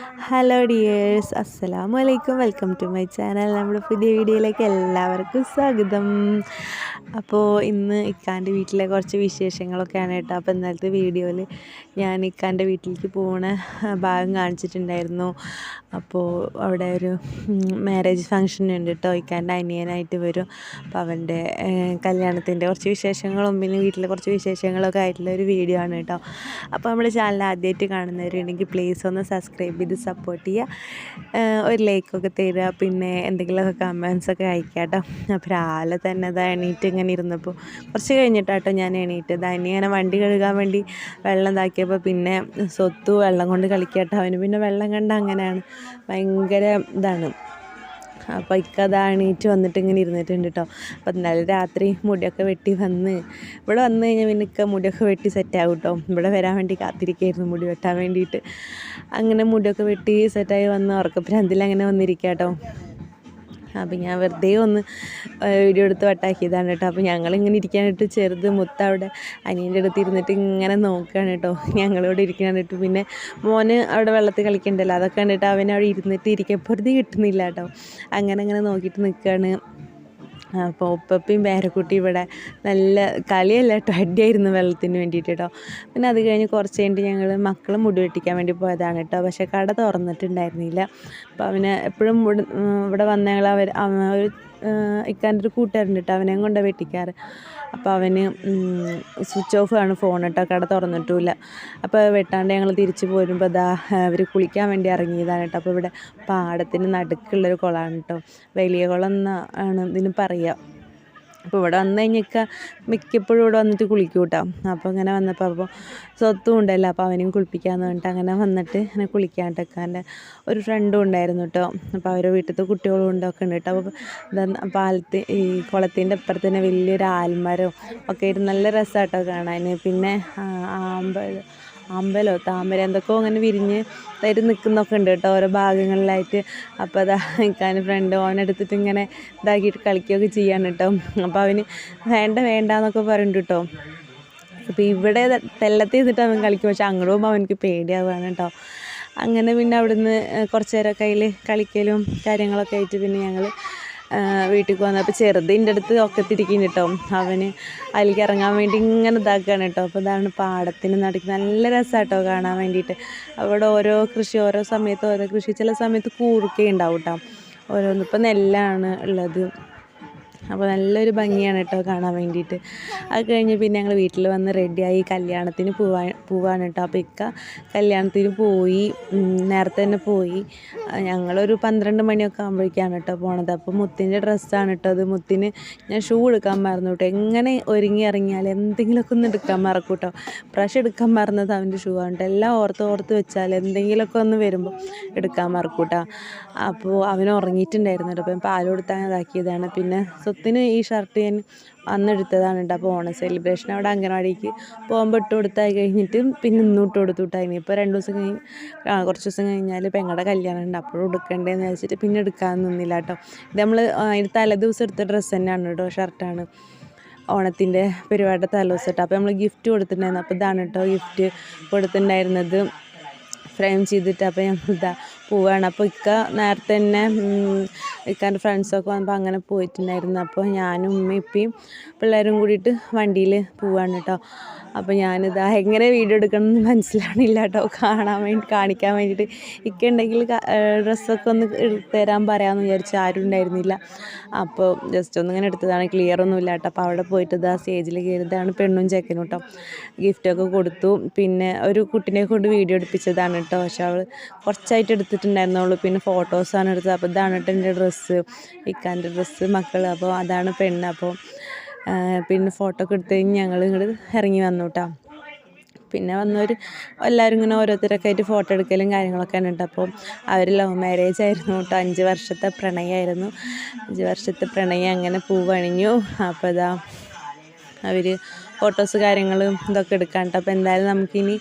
Hello dears, അസ്സലാമു അലൈക്കും. Welcome to my channel. നമ്മുടെ പുതിയ വീഡിയോയിലേക്ക് എല്ലാവർക്കും സ്വാഗതം. അപ്പോൾ ഇന്ന് ഇക്കാൻ്റെ വീട്ടിലെ കുറച്ച് വിശേഷങ്ങളൊക്കെയാണ് കേട്ടോ. അപ്പോൾ ഇന്നലത്തെ വീഡിയോയിൽ ഞാൻ ഇക്കാൻ്റെ വീട്ടിലേക്ക് പോകുന്ന ഭാഗം കാണിച്ചിട്ടുണ്ടായിരുന്നു. അപ്പോൾ അവിടെ ഒരു മാരേജ് ഫങ്ഷൻ ഉണ്ട് കേട്ടോ. ഇക്കാൻ്റെ അനിയനായിട്ട് വരും. അപ്പോൾ അവൻ്റെ കല്യാണത്തിൻ്റെ കുറച്ച് വിശേഷങ്ങളും പിന്നെ വീട്ടിലെ കുറച്ച് വിശേഷങ്ങളൊക്കെ ആയിട്ടുള്ള ഒരു വീഡിയോ ആണ് കേട്ടോ. അപ്പോൾ നമ്മുടെ ചാനൽ ആദ്യമായിട്ട് കാണുന്നവരുണ്ടെങ്കിൽ പ്ലീസ് ഒന്ന് സബ്സ്ക്രൈബ് ചെയ്ത് സപ്പോർട്ട് ചെയ്യുക, ഒരു ലൈക്കൊക്കെ തരിക, പിന്നെ എന്തെങ്കിലുമൊക്കെ കമൻസൊക്കെ അയക്കാം കേട്ടോ. അപ്പോൾ രാവിലെ തന്നെ അത് എണീറ്റ് ഇങ്ങനെ ഇരുന്നപ്പോൾ കുറച്ച് കഴിഞ്ഞിട്ടാട്ടോ ഞാൻ എണീറ്റത്. ഇങ്ങനെ വണ്ടി കഴുകാൻ വേണ്ടി വെള്ളം ഇതാക്കിയപ്പോൾ പിന്നെ സ്വത്തു വെള്ളം കൊണ്ട് കളിക്കാട്ടോ. അവന് പിന്നെ വെള്ളം കണ്ട അങ്ങനെയാണ്, ഭയങ്കര ഇതാണ്. അപ്പോൾ ഇക്കത് എണീറ്റ് വന്നിട്ട് ഇങ്ങനെ ഇരുന്നിട്ടുണ്ട് കേട്ടോ. അപ്പോൾ ഇന്നലെ രാത്രി മുടിയൊക്കെ വെട്ടി ഇവിടെ വന്നു കഴിഞ്ഞാൽ പിന്നെ ഇക്ക മുടിയൊക്കെ വെട്ടി സെറ്റാകും കേട്ടോ. ഇവിടെ വരാൻ വേണ്ടി കാത്തിരിക്കുകയായിരുന്നു മുടി വെട്ടാൻ വേണ്ടിയിട്ട്. അങ്ങനെ മുടിയൊക്കെ വെട്ടി സെറ്റായി വന്ന് ഉറക്കപ്പിരാന്തിൽ അങ്ങനെ വന്നിരിക്കുക കേട്ടോ. അപ്പോൾ ഞാൻ വെറുതെ ഒന്ന് വീഡിയോ എടുത്ത് വട്ടാക്കിയതാണ് കേട്ടോ. അപ്പോൾ ഞങ്ങളിങ്ങനെ ഇരിക്കാനിട്ട് ചെറുത് അവിടെ അനിയൻ്റെ അടുത്ത് ഇരുന്നിട്ട് ഇങ്ങനെ നോക്കുകയാണ് കേട്ടോ. ഞങ്ങളിവിടെ ഇരിക്കാനിട്ട് പിന്നെ മോന് അവിടെ വെള്ളത്തിൽ കളിക്കണ്ടല്ലോ, അതൊക്കെ കണ്ടിട്ട് അവൻ അവിടെ ഇരുന്നിട്ട് ഇരിക്കപ്പുറത്ത് കിട്ടുന്നില്ല കേട്ടോ. അങ്ങനെ നോക്കിയിട്ട് നിൽക്കുകയാണ്. അപ്പോൾ ഉപ്പപ്പയും പേരക്കുട്ടി ഇവിടെ നല്ല കളിയല്ല കേട്ടോ, അടിയായിരുന്നു വെള്ളത്തിന് വേണ്ടിയിട്ട് കേട്ടോ. പിന്നെ അത് കഴിഞ്ഞ് കുറച്ച് കഴിഞ്ഞിട്ട് ഞങ്ങൾ മക്കളെ മുടി വെട്ടിക്കാൻ വേണ്ടി പോയതാണ് കേട്ടോ. പക്ഷേ കട തുറന്നിട്ടുണ്ടായിരുന്നില്ല. അപ്പോൾ അവന് എപ്പോഴും ഇവിടെ വന്ന ഞങ്ങൾ ഒരു ഇക്കാൻ്റെ ഒരു കൂട്ടുകാരുണ്ട് കേട്ടോ, അവനെയും കൊണ്ട് വെട്ടിക്കാറ്. അപ്പോൾ അവന് സ്വിച്ച് ഓഫ് ആണ് ഫോൺ കേട്ടോ, കട തുറന്നിട്ടുമില്ല. അപ്പോൾ വെട്ടാണ്ട് ഞങ്ങൾ തിരിച്ച് പോരുമ്പോൾ അവർ കുളിക്കാൻ വേണ്ടി ഇറങ്ങിയതാണ് കേട്ടോ. അപ്പോൾ ഇവിടെ പാടത്തിന് നടുക്കുള്ളൊരു കുളമാണ് കേട്ടോ, വലിയ കുളം എന്നാണ് ഇതിന് പറയുക. അപ്പോൾ ഇവിടെ വന്നു കഴിഞ്ഞാൽ മിക്കപ്പോഴും ഇവിടെ വന്നിട്ട് കുളിക്കും കേട്ടോ. അപ്പോൾ ഇങ്ങനെ വന്നപ്പോൾ സ്വത്തും ഉണ്ടല്ലോ, അപ്പോൾ അവനെയും കുളിപ്പിക്കാമെന്ന് പറഞ്ഞിട്ട് അങ്ങനെ വന്നിട്ട് ഇങ്ങനെ കുളിക്കാണ്ടൊക്കെ എൻ്റെ ഒരു ഫ്രണ്ടും ഉണ്ടായിരുന്നു കേട്ടോ. അപ്പോൾ അവരുടെ വീട്ടിലത്തെ കുട്ടികളും ഉണ്ടൊക്കെ ഉണ്ട് കേട്ടോ. അപ്പോൾ ഈ കുളത്തിൻ്റെ അപ്പുറത്ത് തന്നെ വലിയൊരു ആൽമരം ഒക്കെ ആയിട്ട് നല്ല രസമായിട്ടോ കാണാൻ. പിന്നെ അമ്പലോ താമര എന്തൊക്കെയോ അങ്ങനെ വിരിഞ്ഞ് ആയിട്ട് നിൽക്കുന്നൊക്കെ ഉണ്ട് കേട്ടോ ഓരോ ഭാഗങ്ങളിലായിട്ട്. അപ്പോൾ നിൽക്കാൻ ഫ്രണ്ട് ഓനെടുത്തിട്ട് ഇങ്ങനെ ഇതാക്കിയിട്ട് കളിക്കുകയൊക്കെ ചെയ്യാണ് കേട്ടോ. അപ്പോൾ അവന് വേണ്ടെന്നൊക്കെ പറയുന്നുണ്ട് കേട്ടോ. അപ്പോൾ ഇവിടെ തെല്ലത്തിൽ നിന്നിട്ട് അവൻ കളിക്കും, പക്ഷെ അങ്ങോട്ട് പോകുമ്പോൾ അവനക്ക് പേടിയാവുകയാണ് കേട്ടോ. അങ്ങനെ പിന്നെ അവിടുന്ന് കുറച്ച് നേരമൊക്കെ അതിൽ കളിക്കലും കാര്യങ്ങളൊക്കെ ആയിട്ട് പിന്നെ ഞങ്ങൾ വീട്ടിൽ വന്നപ്പോൾ ചെറുതിൻ്റെ അടുത്ത് ഒക്കത്തിരിക്കും കേട്ടോ. അവന് അതിലേക്ക് ഇറങ്ങാൻ വേണ്ടി ഇങ്ങനെ ഇതാക്കുകയാണ് കേട്ടോ. അപ്പോൾ ഇതാണ് പാടത്തിന് നടുക്ക് നല്ല രസമാട്ടോ കാണാൻ വേണ്ടിയിട്ട്. അവിടെ ഓരോ സമയത്ത് ഓരോ കൃഷി, ചില സമയത്ത് കൂർക്ക ഉണ്ടാവും കേട്ടോ. ഇപ്പം നെല്ലാണ് ഉള്ളത്. അപ്പോൾ നല്ലൊരു ഭംഗിയാണ് കേട്ടോ കാണാൻ വേണ്ടിയിട്ട്. അത് കഴിഞ്ഞ് പിന്നെ ഞങ്ങൾ വീട്ടിൽ വന്ന് റെഡിയായി കല്യാണത്തിന് പോവാണ് കേട്ടോ. അപ്പോൾ ഇക്ക കല്യാണത്തിന് പോയി, നേരത്തെ തന്നെ പോയി. ഞങ്ങളൊരു 12 മണിയൊക്കെ ആകുമ്പോഴേക്കാണ് കേട്ടോ പോണത്. അപ്പോൾ മുത്തിൻ്റെ ഡ്രസ്സാണ് കേട്ടോ അത്. മുത്തിന് ഞാൻ ഷൂ എടുക്കാൻ മറന്നു കേട്ടോ. എങ്ങനെ ഒരുങ്ങി ഇറങ്ങിയാൽ എന്തെങ്കിലുമൊക്കെ ഒന്ന് എടുക്കാൻ മറക്കും കേട്ടോ. പ്രാവശ്യം എടുക്കാൻ മറന്നത് അവൻ്റെ ഷൂ ആണ് കേട്ടോ. എല്ലാം ഓർത്ത് വെച്ചാൽ എന്തെങ്കിലുമൊക്കെ ഒന്ന് വരുമ്പോൾ എടുക്കാൻ മറക്കും കേട്ടോ. അപ്പോൾ അവൻ ഉറങ്ങിയിട്ടുണ്ടായിരുന്നു കേട്ടോ. അപ്പം പാൽ കൊടുത്താൽ ഇതാക്കിയതാണ്. പിന്നെ സ്വത്തിന് ഈ ഷർട്ട് ഞാൻ അന്നെടുത്തതാണ് കേട്ടോ. അപ്പോൾ ഓണം സെലിബ്രേഷൻ അവിടെ അംഗനവാടിക്ക് പോകുമ്പോൾ ഇട്ട് കൊടുത്തായി കഴിഞ്ഞിട്ട് പിന്നെ ഇന്നും ഇട്ട് കൊടുത്തു വിട്ടാൽ. ഇനിയിപ്പോൾ കുറച്ച് ദിവസം കഴിഞ്ഞാൽ പെങ്ങളുടെ കല്യാണം ഉണ്ട്, അപ്പോഴും എടുക്കണ്ടേന്ന് വെച്ചിട്ട് പിന്നെ എടുക്കാൻ നിന്നില്ല കേട്ടോ. ഇത് നമ്മൾ അതിന് തലേദിവസം എടുത്ത ഡ്രസ്സ് തന്നെയാണ് കേട്ടോ, ഷർട്ടാണ്. ഓണത്തിൻ്റെ പരിപാടിയുടെ തലേദിവസം കേട്ടോ. അപ്പോൾ നമ്മൾ ഗിഫ്റ്റ് കൊടുത്തിട്ടുണ്ടായിരുന്നു. അപ്പോൾ ഇതാണ് കേട്ടോ ഗിഫ്റ്റ് കൊടുത്തിട്ടുണ്ടായിരുന്നത്, ഫ്രെയിം ചെയ്തിട്ട്. അപ്പോൾ ഞാൻ പോവുകയാണ്. അപ്പോൾ ഇക്ക നേരത്തെ തന്നെ ഇക്കാൻ്റെ ഫ്രണ്ട്സൊക്കെ വന്നപ്പോൾ അങ്ങനെ പോയിട്ടുണ്ടായിരുന്നു. അപ്പോൾ ഞാനും ഉമ്മയും ഇപ്പയും പിള്ളേരും കൂടിയിട്ട് വണ്ടിയിൽ പോവുകയാണ് കേട്ടോ. അപ്പോൾ എങ്ങനെ വീഡിയോ എടുക്കണമെന്ന് മനസ്സിലാവണില്ല കേട്ടോ, കാണിക്കാൻ വേണ്ടിയിട്ട്. ഇക്ക ഉണ്ടെങ്കിൽ ഡ്രസ്സൊക്കെ ഒന്ന് തരാൻ പറയാമെന്ന് വിചാരിച്ച് ആരും ഉണ്ടായിരുന്നില്ല. അപ്പോൾ ജസ്റ്റ് ഒന്നിങ്ങനെ എടുത്തതാണ്, ക്ലിയർ ഒന്നുമില്ല കേട്ടോ. അപ്പോൾ അവിടെ പോയിട്ട് സ്റ്റേജിൽ കയറിയതാണ് പെണ്ണും ചെക്കനും കേട്ടോ. ഗിഫ്റ്റൊക്കെ കൊടുത്തു. പിന്നെ ഒരു കുട്ടീനെ കൊണ്ട് വീഡിയോ എടുപ്പിച്ചതാണ് കേട്ടോ. പക്ഷെ അവൾ കുറച്ചായിട്ട് എടുത്തിട്ടുണ്ടായിരുന്നുള്ളൂ. പിന്നെ ഫോട്ടോസാണ് എടുത്തത്. അപ്പോൾ ഇതാണ് കേട്ടോ എൻ്റെ ഡ്രസ്സ്, ഇക്കാൻ്റെ ഡ്രസ്സ്, മക്കൾ. അപ്പോൾ അതാണ് പെണ്ണ്. അപ്പോൾ പിന്നെ ഫോട്ടോ ഒക്കെ എടുത്ത് കഴിഞ്ഞ് ഞങ്ങൾ ഇങ്ങോട്ട് ഇറങ്ങി വന്നു കേട്ടോ. പിന്നെ എല്ലാവരും ഇങ്ങനെ ഓരോരുത്തരൊക്കെ ആയിട്ട് ഫോട്ടോ എടുക്കലും കാര്യങ്ങളൊക്കെയാണ് കേട്ടോ. അപ്പോൾ അവർ ലവ് മാരേജ് ആയിരുന്നു കേട്ടോ. 5 വർഷത്തെ പ്രണയമായിരുന്നു. 5 വർഷത്തെ പ്രണയം അങ്ങനെ പൂവണിഞ്ഞു. അപ്പോൾ അവർ ഫോട്ടോസ് കാര്യങ്ങളും ഇതൊക്കെ എടുക്കാൻ കേട്ടോ. അപ്പോൾ എന്തായാലും നമുക്കിനി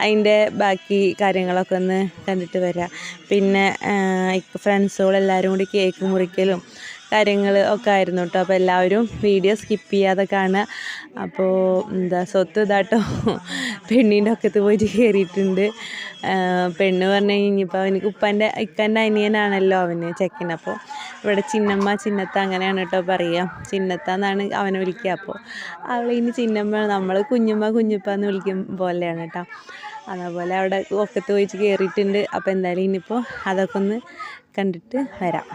അതിൻ്റെ ബാക്കി കാര്യങ്ങളൊക്കെ ഒന്ന് കണ്ടിട്ട് വരാം. പിന്നെ ഫ്രണ്ട്സുകളെല്ലാവരും കൂടി കേക്ക് മുറിക്കലും കാര്യങ്ങൾ ഒക്കെ ആയിരുന്നു കേട്ടോ. അപ്പോൾ എല്ലാവരും വീഡിയോ സ്കിപ്പ് ചെയ്യാതെ കാണുക. അപ്പോൾ സ്വത്ത് ഇതാട്ടോ പെണ്ണിൻ്റെ ഒക്കത്ത് പോയിട്ട് കയറിയിട്ടുണ്ട്. പെണ്ണ് പറഞ്ഞു കഴിഞ്ഞപ്പോൾ അവനിക്ക് ഇക്കൻ്റെ അനിയനാണല്ലോ അവന് ചെക്കൻ. അപ്പോൾ ഇവിടെ ചിന്നമ്മ ചിന്നത്ത അങ്ങനെയാണ് കേട്ടോ പറയുക. ചിന്നത്ത എന്നാണ് അവനെ വിളിക്കുക. അപ്പോൾ അവളിനി ചിന്നമ്മ, നമ്മൾ കുഞ്ഞുമ്മ കുഞ്ഞുപ്പ എന്ന് വിളിക്കും പോലെയാണ് കേട്ടോ. അതേപോലെ അവിടെ ഒക്കത്ത് പോയിട്ട് കയറിയിട്ടുണ്ട്. അപ്പോൾ എന്തായാലും ഇനിയിപ്പോൾ അതൊക്കെ ഒന്ന് കണ്ടിട്ട് വരാം.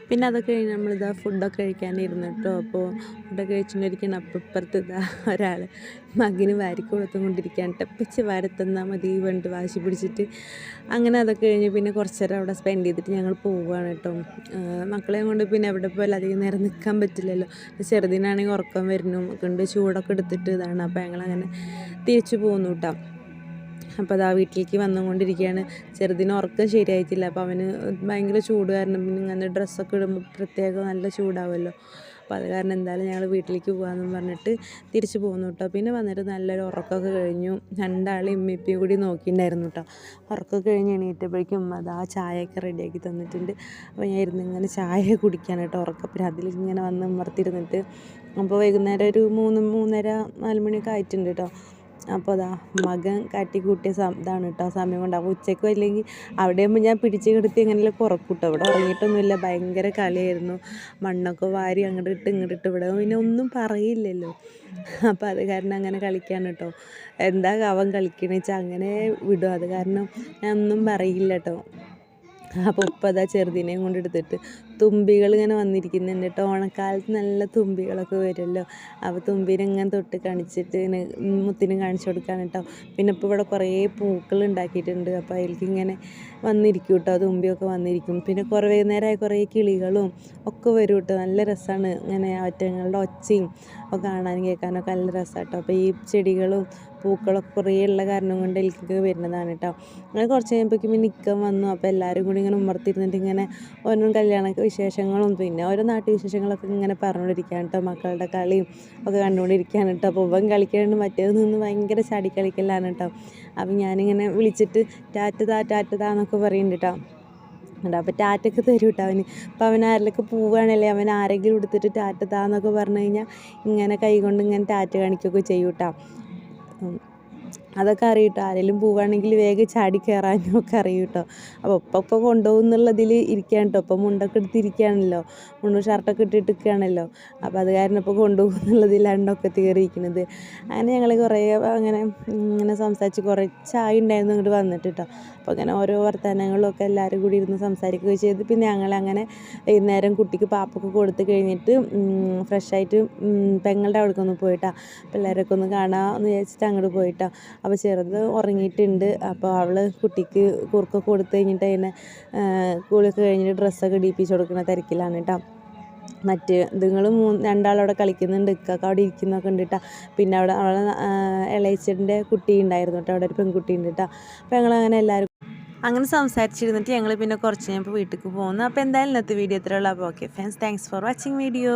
പിന്നെ അതൊക്കെ കഴിഞ്ഞ് നമ്മളിതാ ഫുഡൊക്കെ കഴിക്കാനിരുന്നു കേട്ടോ. അപ്പോൾ ഫുഡൊക്കെ കഴിച്ചുകൊണ്ടിരിക്കുകയാണ്. അപ്പം ഇപ്പുറത്ത് ഇതാ ഒരാൾ മകന് വാരി കൊടുത്തുകൊണ്ടിരിക്കുകയാണ്. ടപ്പിച്ച് വാരത്തന്നാൽ മതി വേണ്ടിട്ട് വാശി പിടിച്ചിട്ട് അങ്ങനെ അതൊക്കെ കഴിഞ്ഞ് പിന്നെ കുറച്ച് നേരം അവിടെ സ്പെൻഡ് ചെയ്തിട്ട് ഞങ്ങൾ പോവുകയാണ് കേട്ടോ. മക്കളെയും കൊണ്ട് പിന്നെ എവിടെ പോയാലും അധികം നേരം നിൽക്കാൻ പറ്റില്ലല്ലോ. ചെറുതിനാണെങ്കിൽ ഉറക്കം വരുന്നു കൊണ്ട് ചൂടൊക്കെ എടുത്തിട്ട് ഇതാണ്. അപ്പോൾ ഞങ്ങളങ്ങനെ തിരിച്ചു പോകുന്നു കേട്ടോ. അപ്പോൾ അതാ വീട്ടിലേക്ക് വന്നുകൊണ്ടിരിക്കുകയാണ്. ചെറുതിന് ഉറക്കം ശരിയായിട്ടില്ല. അപ്പോൾ അവന് ഭയങ്കര ചൂട് കാരണം പിന്നെ ഇങ്ങനെ ഡ്രസ്സൊക്കെ ഇടുമ്പോൾ പ്രത്യേകം നല്ല ചൂടാവുമല്ലോ. അപ്പോൾ അത് കാരണം എന്തായാലും ഞങ്ങൾ വീട്ടിലേക്ക് പോകാമെന്ന് പറഞ്ഞിട്ട് തിരിച്ച് പോകുന്നു കേട്ടോ. പിന്നെ വന്നിട്ട് നല്ലൊരു ഉറക്കമൊക്കെ കഴിഞ്ഞു. രണ്ടാളും ഇമ്മിപ്പിയും കൂടി നോക്കിയിട്ടുണ്ടായിരുന്നു കേട്ടോ. ഉറക്കമൊക്കെ കഴിഞ്ഞ് എണീറ്റപ്പോഴേക്കും അതാ ചായയൊക്കെ റെഡിയാക്കി തന്നിട്ടുണ്ട്. അപ്പോൾ ഞാൻ ഇരുന്ന് ഇങ്ങനെ ചായ കുടിക്കാൻ കേട്ടോ. ഉറക്കപ്പിന് അതിലിങ്ങനെ വന്ന് ഉമ്മർത്തിരുന്നിട്ട് അപ്പോൾ വൈകുന്നേരം ഒരു 3-3:30-4 മണിയൊക്കെ ആയിട്ടുണ്ട് കേട്ടോ. അപ്പോൾ അതാ മകൻ കാട്ടിക്കൂട്ടിയ ഇതാണ് കേട്ടോ സമയം കൊണ്ട്. അപ്പോൾ ഉച്ചയ്ക്കും അല്ലെങ്കിൽ അവിടെയാകുമ്പോൾ ഞാൻ പിടിച്ച് കിടത്തി എങ്ങനെയൊക്കെ ഉറക്കും കേട്ടോ. ഇവിടെ ഉറങ്ങിയിട്ടൊന്നുമില്ല, ഭയങ്കര കളിയായിരുന്നു. മണ്ണൊക്കെ വാരി അങ്ങോട്ട് ഇട്ട് ഇങ്ങോട്ട് ഇട്ട് ഇവിടെ പിന്നെ ഒന്നും പറയില്ലല്ലോ. അപ്പോൾ അത് കാരണം അങ്ങനെ കളിക്കാണ് കേട്ടോ. എന്താ അവൻ കളിക്കണമെന്ന് വെച്ചാൽ അങ്ങനെ വിടും. അത് കാരണം ഞാൻ ഒന്നും പറയില്ല കേട്ടോ. അപ്പോൾ ഉപ്പ അതാ ചെറുതിനെയും കൊണ്ടെടുത്തിട്ട് തുമ്പികൾ ഇങ്ങനെ വന്നിരിക്കുന്നുണ്ട് കേട്ടോ. ഓണക്കാലത്ത് നല്ല തുമ്പികളൊക്കെ വരുമല്ലോ. അപ്പോൾ തുമ്പീനെ ഇങ്ങനെ തൊട്ട് കാണിച്ചിട്ട് ഇങ്ങനെ മുത്തിനും കാണിച്ചു കൊടുക്കാൻ കേട്ടോ. പിന്നെ ഇപ്പോൾ ഇവിടെ കുറേ പൂക്കൾ ഉണ്ടാക്കിയിട്ടുണ്ട്. അപ്പോൾ അതിലേക്ക് ഇങ്ങനെ വന്നിരിക്കും കേട്ടോ. തുമ്പിയൊക്കെ വന്നിരിക്കും. പിന്നെ കുറേ വൈകുന്നേരമായി കുറേ കിളികളും ഒക്കെ വരും കേട്ടോ. നല്ല രസമാണ് ഇങ്ങനെ അവറ്റങ്ങളുടെ ഒച്ചയും ഒക്കെ കാണാനും കേൾക്കാനൊക്കെ നല്ല രസമാണ് കേട്ടോ. അപ്പോൾ ഈ ചെടികളും പൂക്കളൊക്കെ കുറേ ഉള്ള കാരണം കൊണ്ട് എനിക്ക് വരുന്നതാണ് കേട്ടോ. അങ്ങനെ കുറച്ച് കഴിയുമ്പോഴേക്കും പിന്നെ നിൽക്കാൻ വന്നു. അപ്പോൾ എല്ലാവരും കൂടി ഇങ്ങനെ ഉമ്മർത്തിരുന്നിട്ട് ഇങ്ങനെ ഓരോ കല്യാണ വിശേഷങ്ങളും പിന്നെ ഓരോ നാട്ടു വിശേഷങ്ങളൊക്കെ ഇങ്ങനെ പറഞ്ഞുകൊണ്ടിരിക്കുകയാണ് കേട്ടോ. മക്കളുടെ കളിയും ഒക്കെ കണ്ടുകൊണ്ടിരിക്കുകയാണ് കേട്ടോ. അപ്പോൾ ഇവൻ കളിക്കാണ്ട് മറ്റേത് നിന്ന് ഭയങ്കര ചാടി കളിക്കലാണ് കേട്ടോ. അപ്പം ഞാനിങ്ങനെ വിളിച്ചിട്ട് ടാറ്റതാ എന്നൊക്കെ പറയുന്നുണ്ട് കേട്ടോ. അപ്പോൾ ടാറ്റൊക്കെ തരും കേട്ടോ അവന്. അപ്പോൾ അവൻ ആരിലൊക്കെ പോവുകയാണല്ലേ അവൻ ആരെങ്കിലും എടുത്തിട്ട് ടാറ്റതാന്നൊക്കെ പറഞ്ഞു കഴിഞ്ഞാൽ ഇങ്ങനെ കൈ കൊണ്ട് ഇങ്ങനെ ടാറ്റ കാണിക്കുകയൊക്കെ ചെയ്യും കേട്ടോ. അതൊക്കെ അറിയും കേട്ടോ. ആരെങ്കിലും പോവുകയാണെങ്കിൽ വേഗം ചാടി കയറാനും ഒക്കെ അറിയും കേട്ടോ. അപ്പോൾ ഇപ്പോൾ കൊണ്ടുപോകും എന്നുള്ളതിൽ ഇരിക്കുകയാണ് കേട്ടോ. ഇപ്പോൾ മുണ്ടൊക്കെ എടുത്തിരിക്കുകയാണല്ലോ, മുണ്ടും ഷർട്ടൊക്കെ ഇട്ടിട്ടിരിക്കുകയാണല്ലോ. അപ്പോൾ അത് കാരണം ഇപ്പോൾ കൊണ്ടുപോകും എന്നുള്ളതിലാണ് ഒക്കെ കയറിയിരിക്കുന്നത്. അങ്ങനെ ഞങ്ങൾ കുറേ ഇങ്ങനെ സംസാരിച്ച് കുറച്ചായി ഉണ്ടായിരുന്നു ഇങ്ങോട്ട് വന്നിട്ട് കേട്ടോ. അപ്പോൾ അങ്ങനെ ഓരോ വർത്തമാനങ്ങളൊക്കെ എല്ലാവരും കൂടി ഇരുന്ന് സംസാരിക്കുകയും ചെയ്ത് പിന്നെ ഞങ്ങളങ്ങനെ വൈകുന്നേരം കുട്ടിക്ക് പാപ്പൊക്കെ കൊടുത്ത് കഴിഞ്ഞിട്ട് ഫ്രഷായിട്ട് പെങ്ങളുടെ അവിടേക്ക് ഒന്ന് പോയിട്ടാ പിള്ളേരൊക്കെ ഒന്ന് കാണാമെന്ന് വിചാരിച്ചിട്ട് അങ്ങോട്ട് പോയിട്ടാ. അപ്പോൾ ചെറുത് ഉറങ്ങിയിട്ടുണ്ട്. അപ്പോൾ അവൾ കുട്ടിക്ക് കുറുക്കൊക്കെ കൊടുത്ത് കഴിഞ്ഞിട്ട് അതിനെ കുളിയൊക്കെ കഴിഞ്ഞിട്ട് ഡ്രസ്സൊക്കെ ഇടിപ്പിച്ച് കൊടുക്കുന്ന തിരക്കിലാണ് കേട്ടോ. ഇതുങ്ങൾ രണ്ടാളവിടെ കളിക്കുന്നുണ്ട്, ഇക്കൊക്കെ അവിടെ ഇരിക്കുന്നൊക്കെ ഉണ്ട് കേട്ടോ. പിന്നെ അവിടെ അവളെ ഇളയച്ചൻ്റെ കുട്ടി ഉണ്ടായിരുന്നു കേട്ടോ, അവിടെ ഒരു പെൺകുട്ടി ഉണ്ട് കേട്ടോ. അപ്പോൾ ഞങ്ങളങ്ങനെ എല്ലാവരും അങ്ങനെ സംസാരിച്ചിരുന്നിട്ട് ഞങ്ങൾ പിന്നെ കുറച്ച് കഴിഞ്ഞപ്പോൾ വീട്ടിലേക്ക് പോകുന്നു. അപ്പോൾ എന്തായാലും ഇന്നത്തെ വീഡിയോ ഇത്രയുള്ളൂ. അപ്പോൾ okay friends, thanks for watching video.